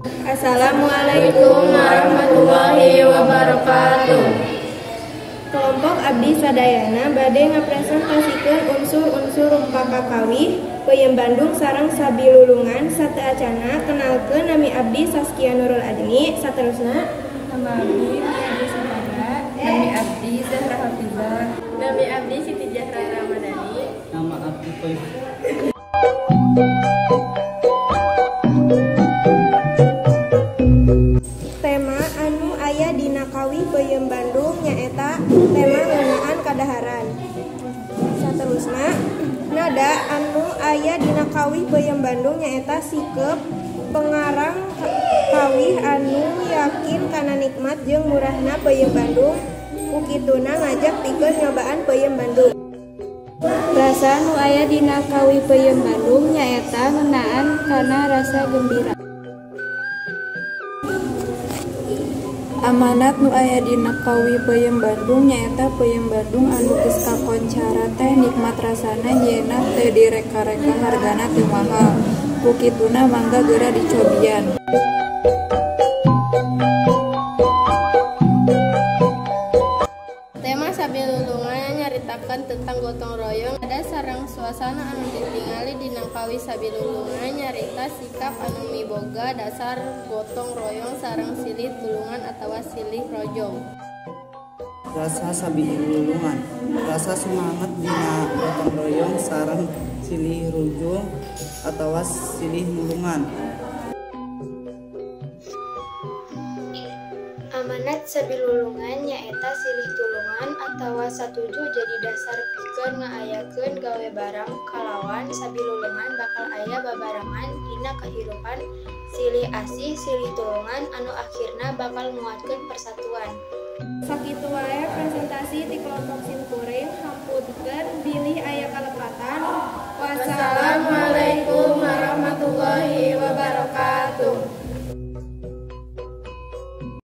Assalamualaikum warahmatullahi wabarakatuh. Kelompok abdi sadayana bade ngapresentasikeun unsur-unsur rumpaka kawih peuyeum Bandung sareng sabilulungan. Sateacana kenalkeun nami abdi Saskia Nurul Adni. Saterusna nama abdi Mia Sabara, nami abdi Zahra Hafizah, nami abdi Siti Zahra Ramadhani, nama abdi Koy. Tema anu aya dina kawih peuyeum Bandung nyaeta tema ngeunaan kadaharan. Saterusna nada anu aya dina kawih peuyeum Bandung nyaeta sikep pengarang kawih anu yakin kana nikmat jeung murahna peuyeum Bandung, kukituna ngajak pikeun nyobaan peuyeum Bandung. rasa nu aya dina kawih peuyeum Bandung nyaeta ngeunaan kana rasa gembira. Amanat nu aya dina kawih peuyeum Bandung nyaeta peuyeum Bandung anu geus kakoncara teh nikmat rasana nyeuna teu direka-reka hargana teu mahal, kukituna mangga geura dicobian. Tema sabilulungan nyaritakeun tentang gotong royong ada sareng suasana anu ditingali dina kawih sabilulungan nyarita sikap anu miboga dasar gotong royong sareng silih tulungan atawa silih rojong. Rasa sabilulungan, rasa semangat dina gotong royong sareng silih rujung atawa silih nulungan. Amanat sabilulungan nyaeta silih tulungan atawa satuju jadi dasar pikeun ngaayakeun gawe barang kalawan sabilulungan bakal aya babarengan dina kahirupan silih asih silih tulungan anu akhirna bakal nguatkeun persatuan. Sakitu wae presentasi ti kelompok simkuring